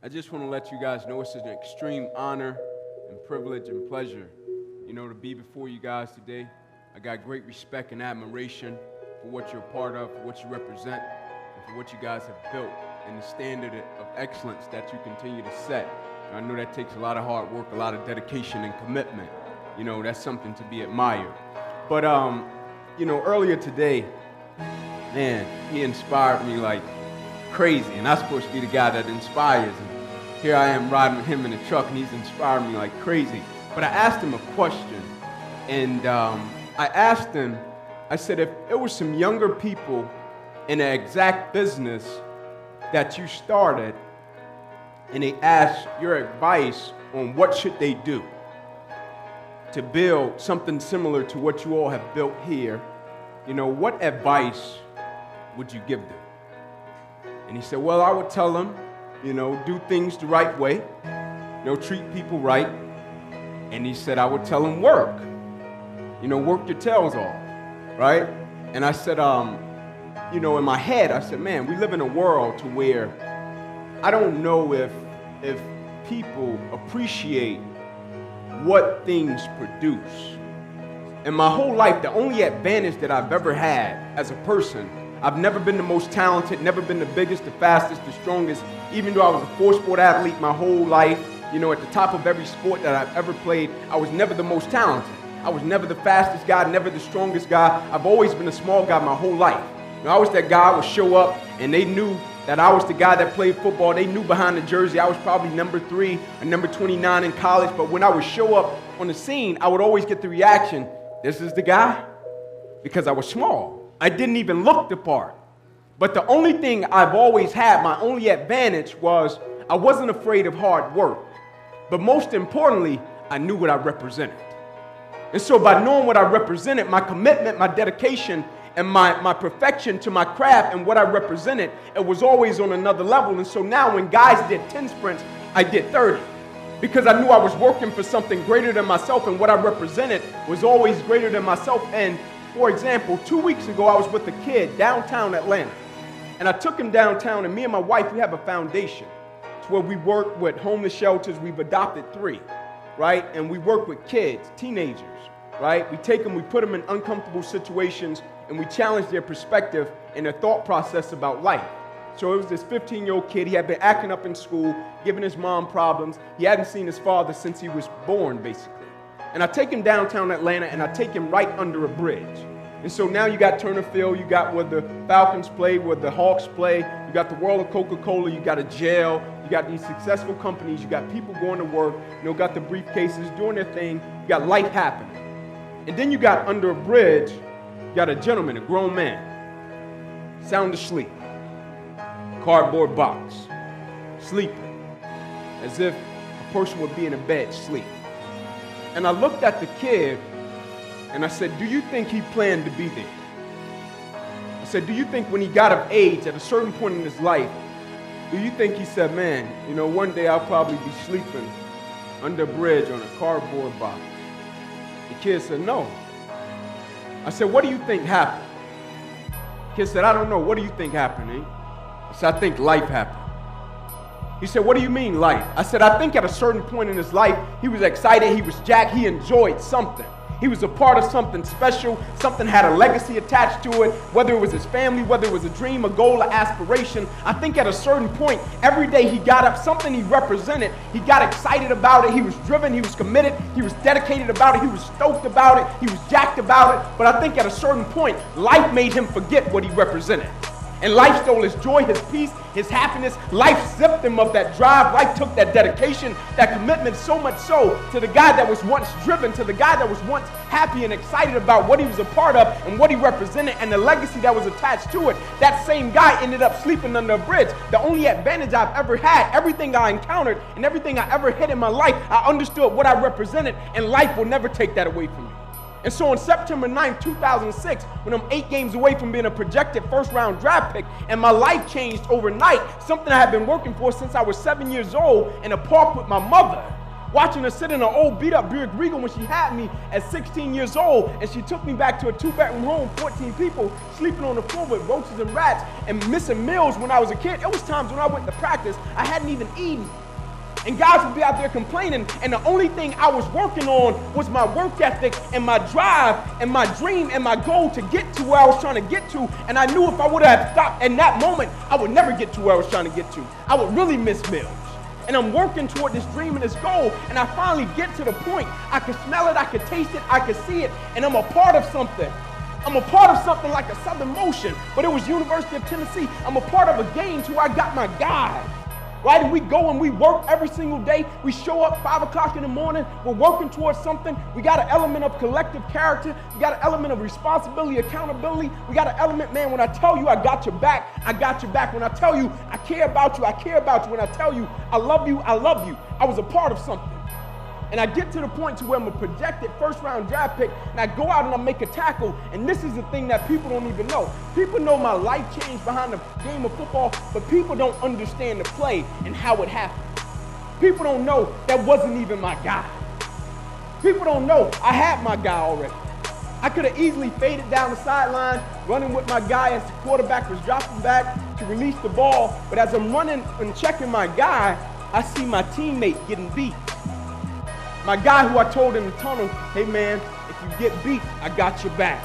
I just want to let you guys know it's an extreme honor and privilege and pleasure, to be before you guys today. I got great respect and admiration for what you're a part of, for what you represent, and for what you guys have built, and the standard of excellence that you continue to set. I know that takes a lot of hard work, a lot of dedication and commitment. That's something to be admired. But, earlier today, man, he inspired me like crazy, and I'm supposed to be the guy that inspires. And here I am riding with him in the truck, and he's inspired me like crazy. But I asked him a question, and I asked him, I said, if it was some younger people in the exact business that you started, and they asked your advice on what should they do to build something similar to what you all have built here, what advice would you give them? And he said, well, I would tell them, do things the right way, treat people right. And he said, I would tell them work, work your tails off, right? And I said, in my head, I said, man, we live in a world to where I don't know if people appreciate what things produce. In my whole life, the only advantage that I've ever had as a person, I've never been the most talented, never been the biggest, the fastest, the strongest, even though I was a four-sport athlete my whole life. At the top of every sport that I've ever played, I was never the most talented. I was never the fastest guy, never the strongest guy. I've always been a small guy my whole life. I was that guy who would show up, and they knew that I was the guy that played football. They knew behind the jersey I was probably number 3 or number 29 in college, but when I would show up on the scene, I would always get the reaction, this is the guy? Because I was small. I didn't even look the part. But the only thing I've always had, my only advantage was I wasn't afraid of hard work. But most importantly, I knew what I represented. And so by knowing what I represented, my commitment, my dedication, and my perfection to my craft and what I represented, it was always on another level. And so now when guys did 10 sprints, I did 30. Because I knew I was working for something greater than myself, and what I represented was always greater than myself. And for example, 2 weeks ago, I was with a kid downtown Atlanta. And I took him downtown, and me and my wife, we have a foundation. It's where we work with homeless shelters. We've adopted 3, right? And we work with kids, teenagers, right? We take them, we put them in uncomfortable situations, and we challenge their perspective and their thought process about life. So it was this 15-year-old kid. He had been acting up in school, giving his mom problems. He hadn't seen his father since he was born, basically. And I take him downtown Atlanta, and I take him right under a bridge. And so now you got Turner Field, you got where the Falcons play, where the Hawks play, you got the world of Coca-Cola, you got a jail, you got these successful companies, you got people going to work, got the briefcases, doing their thing, you got life happening. And then you got under a bridge, you got a gentleman, a grown man, sound asleep, cardboard box, sleeping, as if a person would be in a bed, sleep. And I looked at the kid, and I said, do you think he planned to be there? I said, do you think when he got of age at a certain point in his life, do you think he said, man, one day I'll probably be sleeping under a bridge on a cardboard box? The kid said, no. I said, what do you think happened? The kid said, I don't know. What do you think happened, eh? I said, I think life happened. He said, what do you mean life? I said, I think at a certain point in his life, he was excited, he was jacked, he enjoyed something. He was a part of something special, something had a legacy attached to it, whether it was his family, whether it was a dream, a goal, an aspiration. I think at a certain point, every day he got up, something he represented, he got excited about it, he was driven, he was committed, he was dedicated about it, he was stoked about it, he was jacked about it. But I think at a certain point, life made him forget what he represented. And life stole his joy, his peace, his happiness. Life zipped him of that drive. Life took that dedication, that commitment, so much so to the guy that was once driven, to the guy that was once happy and excited about what he was a part of and what he represented and the legacy that was attached to it. That same guy ended up sleeping under a bridge. The only advantage I've ever had, everything I encountered and everything I ever hit in my life, I understood what I represented, and life will never take that away from me. And so on September 9th, 2006, when I'm 8 games away from being a projected first-round draft pick, and my life changed overnight, something I had been working for since I was 7 years old in a park with my mother, Watching her sit in an old beat-up Buick Regal when she had me at 16 years old, and she took me back to a 2-bedroom home, 14 people, sleeping on the floor with roaches and rats, and missing meals when I was a kid. It was times when I went to practice, I hadn't even eaten. And guys would be out there complaining, and the only thing I was working on was my work ethic and my drive and my dream and my goal to get to where I was trying to get to. And I knew if I would have stopped in that moment, I would never get to where I was trying to get to. I would really miss meals. And I'm working toward this dream and this goal, and I finally get to the point. I can smell it, I can taste it, I can see it, and I'm a part of something. I'm a part of something like a Southern Motion, but it was University of Tennessee. I'm a part of a game to where I got my guy. Right? And we go and we work every single day. We show up 5 o'clock in the morning. We're working towards something. We got an element of collective character. We got an element of responsibility, accountability. We got an element, man, when I tell you I got your back, I got your back. When I tell you I care about you, I care about you. When I tell you I love you, I love you. I was a part of something. And I get to the point to where I'm a projected first-round draft pick, and I go out and I make a tackle, and this is the thing that people don't even know. People know my life changed behind the game of football, but people don't understand the play and how it happened. People don't know that wasn't even my guy. People don't know I had my guy already. I could have easily faded down the sideline, running with my guy as the quarterback was dropping back to release the ball, but as I'm running and checking my guy, I see my teammate getting beat. My guy who I told in the tunnel, hey man, if you get beat, I got your back.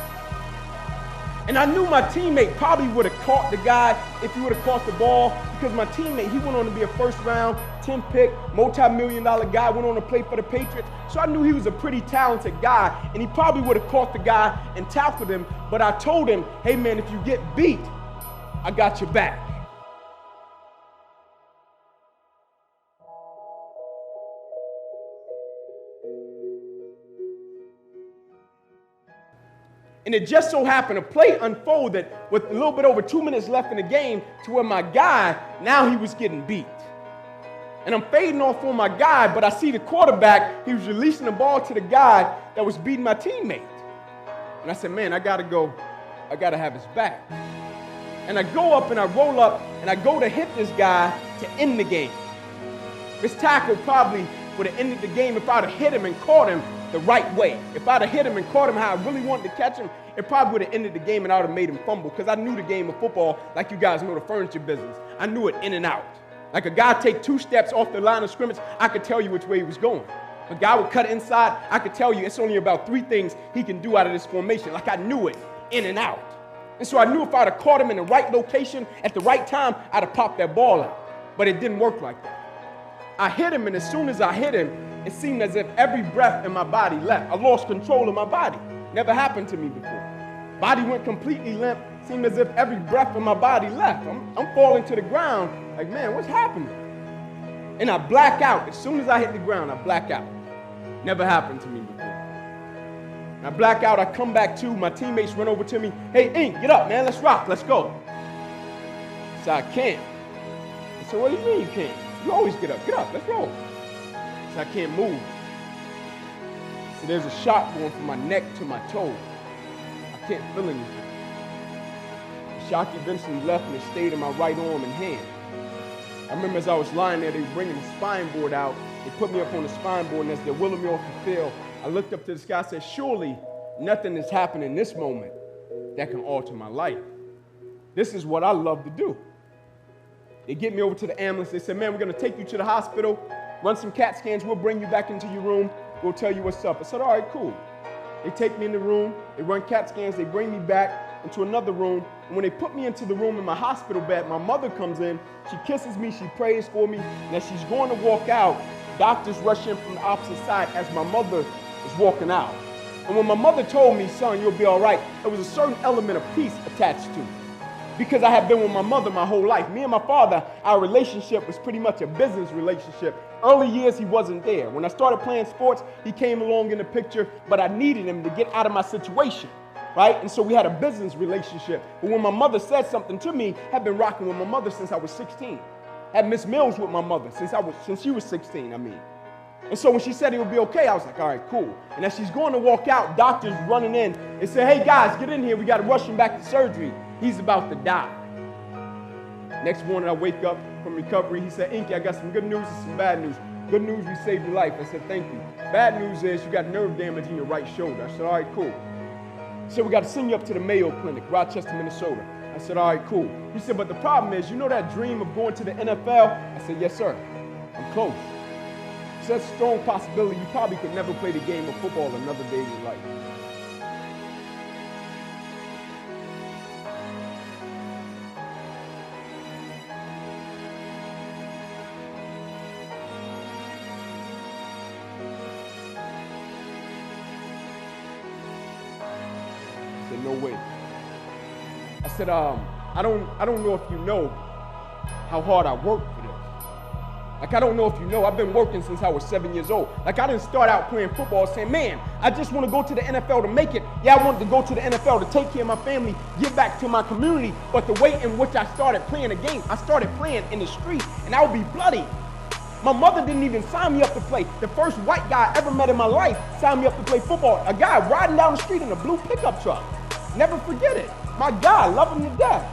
And I knew my teammate probably would have caught the guy if he would have caught the ball, because my teammate, he went on to be a first-round, 10-pick, multi-million-dollar guy, went on to play for the Patriots. So I knew he was a pretty talented guy, and he probably would have caught the guy and tackled him. But I told him, hey man, if you get beat, I got your back. And it just so happened, a play unfolded with a little bit over 2 minutes left in the game to where my guy, now he was getting beat. And I'm fading off on my guy, but I see the quarterback, he was releasing the ball to the guy that was beating my teammate. And I said, man, I gotta go, I gotta have his back. And I go up and I roll up and I go to hit this guy to end the game. This tackle probably would have ended the game if I'd have hit him and caught him the right way. If I'd have hit him and caught him how I really wanted to catch him, it probably would have ended the game and I would have made him fumble, because I knew the game of football like you guys know the furniture business. I knew it in and out. Like a guy take 2 steps off the line of scrimmage, I could tell you which way he was going. A guy would cut inside, I could tell you it's only about 3 things he can do out of this formation. Like I knew it in and out. And so I knew if I'd have caught him in the right location at the right time, I'd have popped that ball out. But it didn't work like that. I hit him, and as soon as I hit him, it seemed as if every breath in my body left. I lost control of my body. Never happened to me before. Body went completely limp. Seemed as if every breath in my body left. I'm falling to the ground like, man, what's happening? And I black out. As soon as I hit the ground, I black out. Never happened to me before. And I black out. I come back to. My teammates run over to me. Hey, Ink, get up, man. Let's rock. Let's go. I said, I can't. I said, what do you mean you can't? You always get up. Get up. Let's roll. I can't move. So there's a shock going from my neck to my toe. I can't feel anything. The shock eventually left and it stayed in my right arm and hand. I remember as I was lying there, they were bringing the spine board out. They put me up on the spine board, and as they're wheeling me off the field, I looked up to the sky and said, surely nothing has happened in this moment that can alter my life. This is what I love to do. They get me over to the ambulance. They said, man, we're going to take you to the hospital. Run some CAT scans, we'll bring you back into your room, we'll tell you what's up. I said, all right, cool. They take me in the room, they run CAT scans, they bring me back into another room, and when they put me into the room in my hospital bed, my mother comes in, she kisses me, she prays for me, and as she's going to walk out, doctors rush in from the opposite side as my mother is walking out. And when my mother told me, son, you'll be all right, there was a certain element of peace attached to it. Because I had been with my mother my whole life. Me and my father, our relationship was pretty much a business relationship. Early years, he wasn't there. When I started playing sports, he came along in the picture, but I needed him to get out of my situation, right? And so we had a business relationship. But when my mother said something to me, I've been rocking with my mother since I was 16. Had Miss Mills with my mother since she was 16, And so when she said it would be okay, I was like, all right, cool. And as she's going to walk out, doctors running in and say, hey guys, get in here. We got to rush him back to surgery. He's about to die. Next morning, I wake up from recovery. He said, Inky, I got some good news and some bad news. Good news, we saved your life. I said, thank you. Bad news is you got nerve damage in your right shoulder. I said, all right, cool. He said, we got to send you up to the Mayo Clinic, Rochester, Minnesota. I said, all right, cool. He said, but the problem is, you know that dream of going to the NFL? I said, yes, sir. I'm close. He said, it's a strong possibility you probably could never play the game of football another day in your life. I said, no way. I said, I don't know if you know how hard I worked for this. Like, I don't know if you know, I've been working since I was 7 years old. Like, I didn't start out playing football saying, man, I just want to go to the NFL to make it. Yeah, I wanted to go to the NFL to take care of my family, give back to my community. But the way in which I started playing the game, I started playing in the street, and I would be bloody. My mother didn't even sign me up to play. The first white guy I ever met in my life signed me up to play football. A guy riding down the street in a blue pickup truck. Never forget it. My guy, love him to death.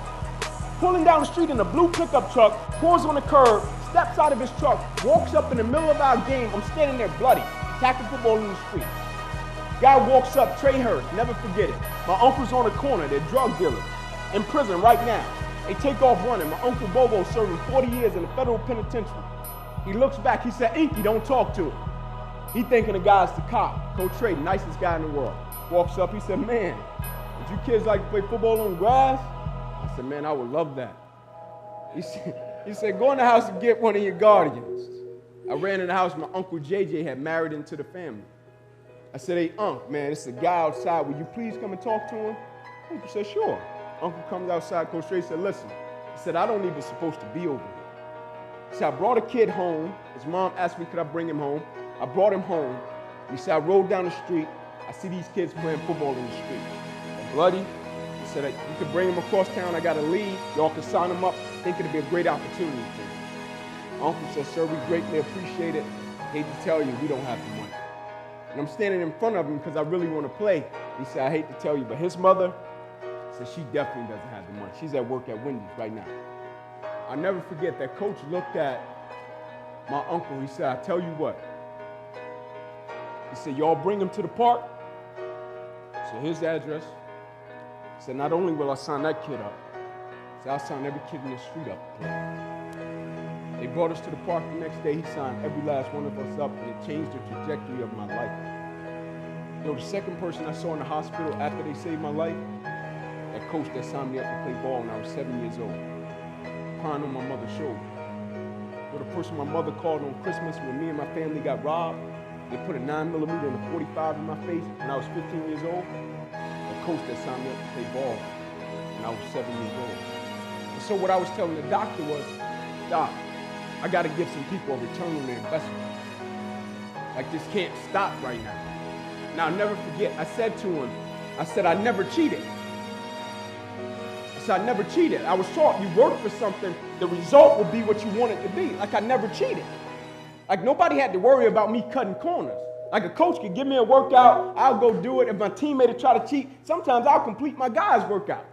Pulling down the street in a blue pickup truck, pulls on the curb, steps out of his truck, walks up in the middle of our game. I'm standing there bloody, tackling football in the street. Guy walks up, Trey Hurst, never forget it. My uncle's on the corner, they're drug dealers, in prison right now. They take off running. My Uncle Bobo serving 40 years in the federal penitentiary. He looks back, he said, Inky, don't talk to him. He thinking the guy's the cop. Coach Trey, nicest guy in the world. Walks up, he said, man, would you kids like to play football on the grass? I said, man, I would love that. He said, go in the house and get one of your guardians. I ran in the house, my Uncle JJ had married into the family. I said, hey, Unc, man, it's a guy outside. Will you please come and talk to him? Uncle said, sure. Uncle comes outside, Coach Trey said, listen. He said, I don't even supposed to be over here. He said, I brought a kid home. His mom asked me, could I bring him home? I brought him home. He said, I rode down the street. I see these kids playing football in the street. They're bloody. He said, you could bring him across town. I got a lead. Y'all can sign him up. I think it'd be a great opportunity for him. Uncle said, sir, we greatly appreciate it. Hate to tell you, we don't have the money. And I'm standing in front of him because I really want to play. He said, I hate to tell you, but his mother said she definitely doesn't have the money. She's at work at Wendy's right now. I'll never forget that coach looked at my uncle. He said, I tell you what. He said, y'all bring him to the park. So here's the address. He said, not only will I sign that kid up, he said, I'll sign every kid in the street up. They brought us to the park the next day. He signed every last one of us up, and it changed the trajectory of my life. You know, the second person I saw in the hospital after they saved my life, that coach that signed me up to play ball when I was 7 years old, crying on my mother's shoulder. Or the person my mother called on Christmas when me and my family got robbed, they put a 9mm and a 45 in my face when I was 15 years old. The coach that signed me up to play ball when I was 7 years old. And so what I was telling the doctor was, Doc, I got to give some people a return on their investment. Like, this can't stop right now. Now, I'll never forget, I said to him, I said, I never cheated. I said, I never cheated. I was taught you work for something, the result will be what you want it to be. Like, I never cheated. Like, nobody had to worry about me cutting corners. Like, a coach could give me a workout, I'll go do it. If my teammate would try to cheat, sometimes I'll complete my guy's workout.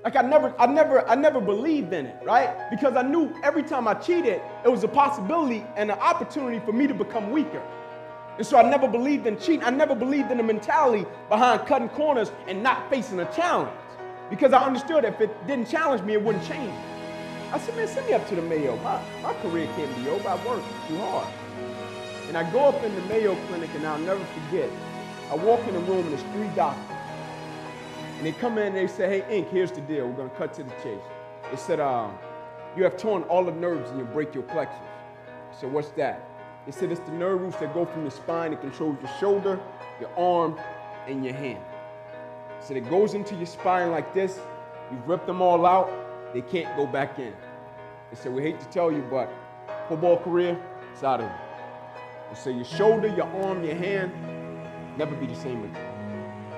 Like, I never believed in it, right? Because I knew every time I cheated, it was a possibility and an opportunity for me to become weaker. And so I never believed in cheating. I never believed in the mentality behind cutting corners and not facing a challenge. Because I understood if it didn't challenge me, it wouldn't change me. I said, man, send me up to the Mayo. My career can't be over. I worked too hard. And I go up in the Mayo Clinic, and I'll never forget. I walk in the room, and there's 3 doctors. And they come in and they say, hey, Ink, here's the deal. We're going to cut to the chase. They said, you have torn all the nerves in your brachial plexus. I said, what's that? They said, it's the nerve roots that go from the spine. It controls your shoulder, your arm, and your hand. So it goes into your spine like this. You've ripped them all out. They can't go back in. They said, we hate to tell you, but football career, it's out of it. They say your shoulder, your arm, your hand, never be the same again.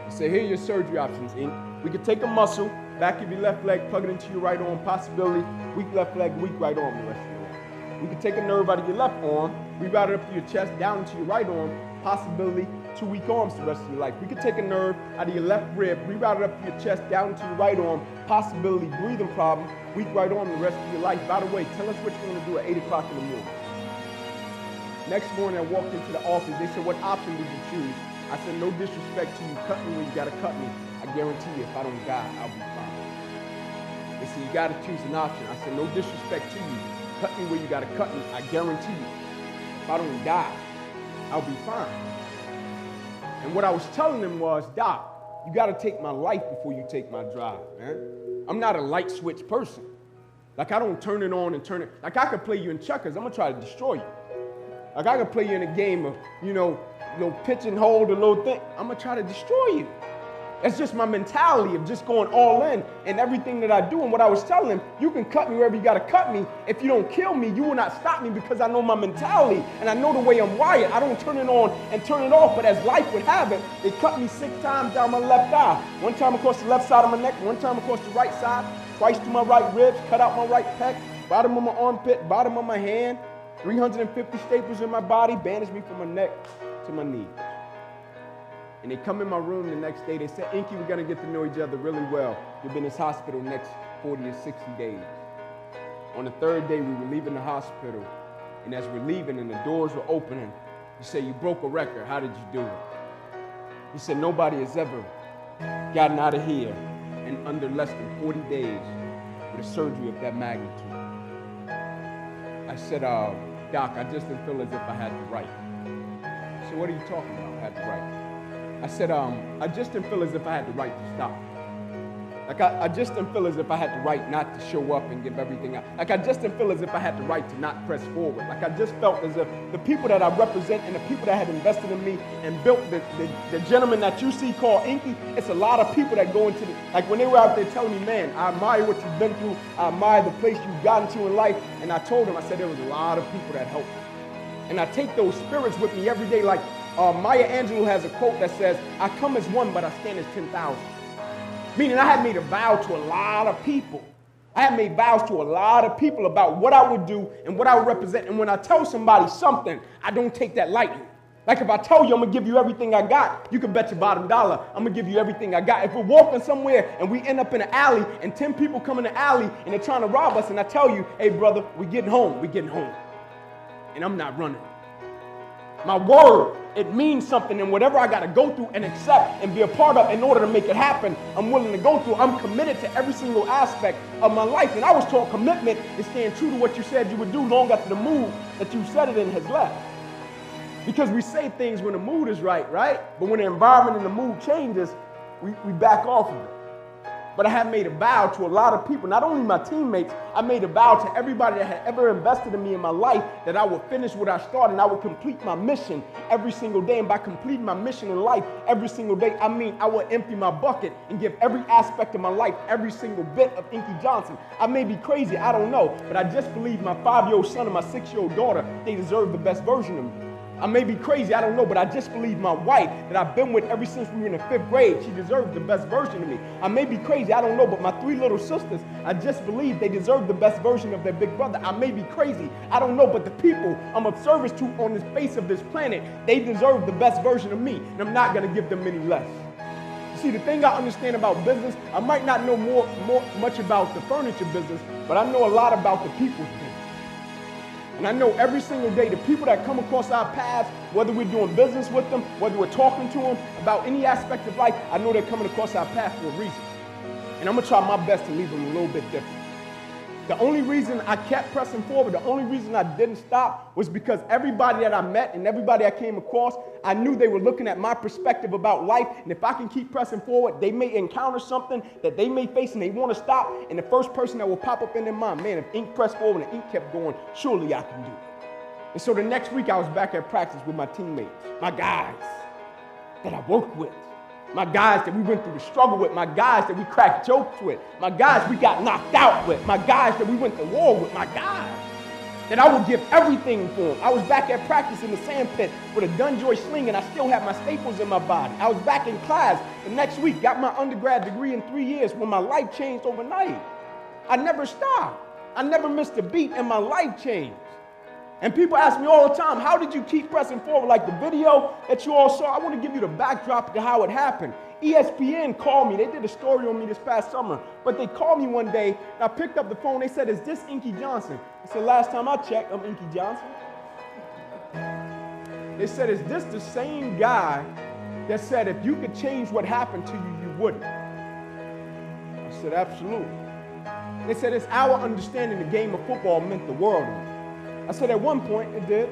They say, here are your surgery options, Ink. We could take a muscle, back of your left leg, plug it into your right arm, possibility, weak left leg, weak right arm the rest of your life. We could take a nerve out of your left arm, reroute it up to your chest, down into your right arm, possibility, 2 weak arms the rest of your life. We could take a nerve out of your left rib, reroute it up to your chest, down into your right arm, possibility, breathing problem, weak right arm the rest of your life. By the way, tell us what you want to do at 8 o'clock in the morning. Next morning, I walked into the office. They said, what option did you choose? I said, no disrespect to you. Cut me where you got to cut me. I guarantee you, if I don't die, I'll be fine. They said, you got to choose an option. I said, no disrespect to you. Cut me where you got to cut me. I guarantee you, if I don't die, I'll be fine. And what I was telling them was, Doc, you got to take my life before you take my drive, man. I'm not a light switch person. Like, I don't turn it on and turn it. Like, I could play you in checkers. I'm going to try to destroy you. Like, I could play you in a game of, pitch and hold, a little thing. I'm going to try to destroy you. That's just my mentality of just going all in and everything that I do. And what I was telling him, you can cut me wherever you got to cut me. If you don't kill me, you will not stop me because I know my mentality and I know the way I'm wired. I don't turn it on and turn it off, but as life would have it, they cut me 6 times down my left eye. 1 time across the left side of my neck, 1 time across the right side, twice to my right ribs, cut out my right pec, bottom of my armpit, bottom of my hand, 350 staples in my body, bandaged me from my neck to my knees. And they come in my room the next day. They said, Inky, we're going to get to know each other really well. You'll be in this hospital next 40 or 60 days. On the 3rd day, we were leaving the hospital. And as we're leaving and the doors were opening, he said, you broke a record. How did you do it? He said, nobody has ever gotten out of here in under less than 40 days with a surgery of that magnitude. I said, Doc, I just didn't feel as if I had the right. He said, what are you talking about, I had the right? I said, I just didn't feel as if I had the right to stop. Like, I just didn't feel as if I had the right not to show up and give everything out. Like, I just didn't feel as if I had the right to not press forward. Like, I just felt as if the people that I represent and the people that had invested in me and built the gentleman that you see called Inky, it's a lot of people that go into like, when they were out there telling me, man, I admire what you've been through. I admire the place you've gotten to in life. And I told them, I said, there was a lot of people that helped me. And I take those spirits with me every day. Like, Maya Angelou has a quote that says, I come as one, but I stand as 10,000. Meaning I had made a vow to a lot of people. I had made vows to a lot of people about what I would do and what I would represent. And when I tell somebody something, I don't take that lightly. Like, if I tell you I'm going to give you everything I got, you can bet your bottom dollar I'm going to give you everything I got. If we're walking somewhere and we end up in an alley and 10 people come in the alley and they're trying to rob us, and I tell you, hey, brother, we're getting home. And I'm not running. My word, it means something, and whatever I got to go through and accept and be a part of in order to make it happen, I'm willing to go through. I'm committed to every single aspect of my life. And I was taught commitment is staying true to what you said you would do long after the mood that you said it in has left. Because we say things when the mood is right? But when the environment and the mood changes, we back off of it. But I have made a vow to a lot of people, not only my teammates, I made a vow to everybody that had ever invested in me in my life that I would finish what I started and I would complete my mission every single day. And by completing my mission in life every single day, I mean I would empty my bucket and give every aspect of my life, every single bit of Inky Johnson. I may be crazy, I don't know, but I just believe my 5-year-old son and my 6-year-old daughter, they deserve the best version of me. I may be crazy, I don't know, but I just believe my wife that I've been with ever since we were in the 5th grade, she deserves the best version of me. I may be crazy, I don't know, but my 3 little sisters, I just believe they deserve the best version of their big brother. I may be crazy, I don't know, but the people I'm of service to on the face of this planet, they deserve the best version of me, and I'm not going to give them any less. You see, the thing I understand about business, I might not know much about the furniture business, but I know a lot about the people's business. And I know every single day the people that come across our paths, whether we're doing business with them, whether we're talking to them about any aspect of life, I know they're coming across our path for a reason. And I'm going to try my best to leave them a little bit different. The only reason I kept pressing forward, the only reason I didn't stop was because everybody that I met and everybody I came across, I knew they were looking at my perspective about life. And if I can keep pressing forward, they may encounter something that they may face and they want to stop. And the first person that will pop up in their mind, man, if Ink pressed forward and Ink kept going, surely I can do it. And so the next week I was back at practice with my teammates, my guys that I worked with. My guys that we went through the struggle with, my guys that we cracked jokes with, my guys we got knocked out with, my guys that we went to war with, my guys that I would give everything for them. I was back at practice in the sand pit with a Dunjoy sling and I still had my staples in my body. I was back in class the next week, got my undergrad degree in 3 years when my life changed overnight. I never stopped. I never missed a beat and my life changed. And people ask me all the time, how did you keep pressing forward? Like the video that you all saw, I want to give you the backdrop to how it happened. ESPN called me. They did a story on me this past summer. But they called me one day, and I picked up the phone. They said, is this Inky Johnson? I said, last time I checked, I'm Inky Johnson. They said, is this the same guy that said if you could change what happened to you, you wouldn't? I said, absolutely. They said, it's our understanding the game of football meant the world to me. I said, at one point, it did.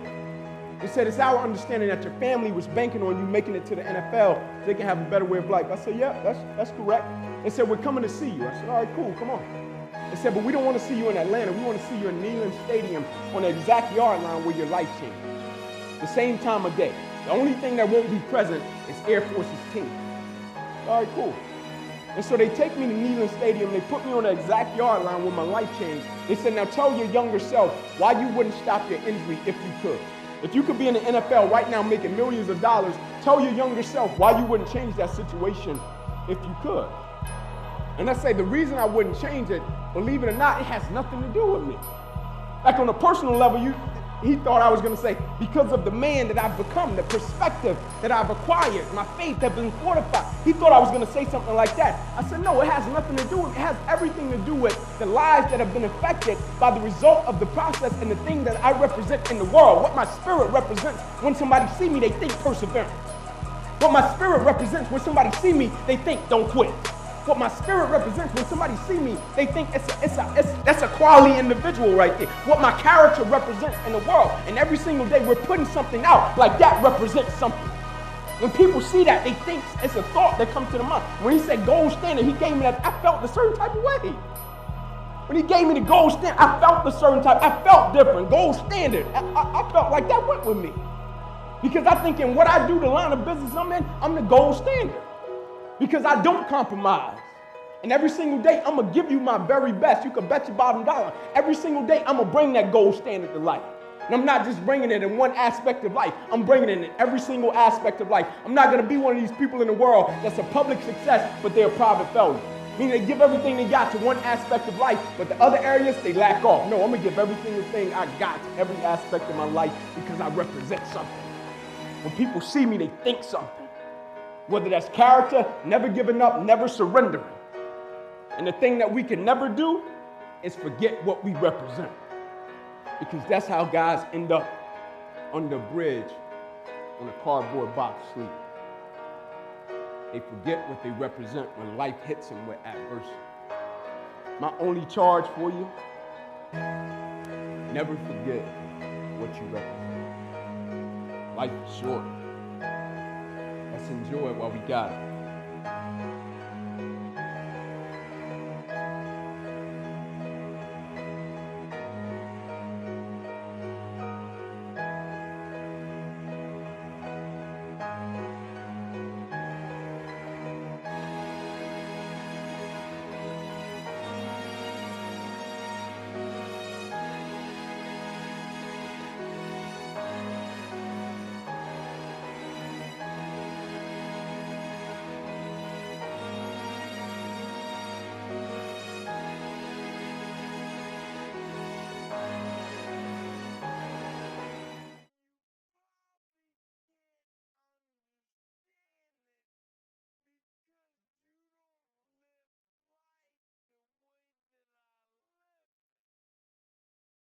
They said, it's our understanding that your family was banking on you making it to the NFL so they can have a better way of life. I said, yeah, that's correct. They said, we're coming to see you. I said, all right, cool, come on. They said, but we don't want to see you in Atlanta. We want to see you in Neyland Stadium on the exact yard line where your life changed. The same time of day. The only thing that won't be present is Air Force's team. All right, cool. And so they take me to Neyland Stadium. They put me on the exact yard line where my life changed. They said, now tell your younger self why you wouldn't stop your injury if you could. If you could be in the NFL right now making millions of dollars, tell your younger self why you wouldn't change that situation if you could. And I say the reason I wouldn't change it, believe it or not, it has nothing to do with me. Like on a personal level, he thought I was going to say, because of the man that I've become, the perspective that I've acquired, my faith has been fortified. He thought I was going to say something like that. I said, no, it has nothing to do with it. It has everything to do with the lives that have been affected by the result of the process and the thing that I represent in the world. What my spirit represents when somebody see me, they think perseverance. What my spirit represents when somebody see me, they think don't quit. What my spirit represents when somebody see me, they think that's a quality individual right there. What my character represents in the world. And every single day we're putting something out like that represents something. When people see that, they think it's a thought that comes to the mind. When he said gold standard, he gave me that, I felt a certain type of way. When he gave me the gold standard, I felt a certain type, I felt different. Gold standard, I felt like that went with me. Because I think in what I do, the line of business I'm in, I'm the gold standard. Because I don't compromise. And every single day, I'm going to give you my very best. You can bet your bottom dollar. Every single day, I'm going to bring that gold standard to life. And I'm not just bringing it in one aspect of life. I'm bringing it in every single aspect of life. I'm not going to be one of these people in the world that's a public success, but they're a private failure. Meaning they give everything they got to one aspect of life, but the other areas, they lack off. No, I'm going to give every single thing I got to every aspect of my life because I represent something. When people see me, they think something. Whether that's character, never giving up, never surrendering. And the thing that we can never do is forget what we represent. Because that's how guys end up on the bridge on a cardboard box sleep. They forget what they represent when life hits them with adversity. My only charge for you, never forget what you represent. Life is short. Let's enjoy it while we got it.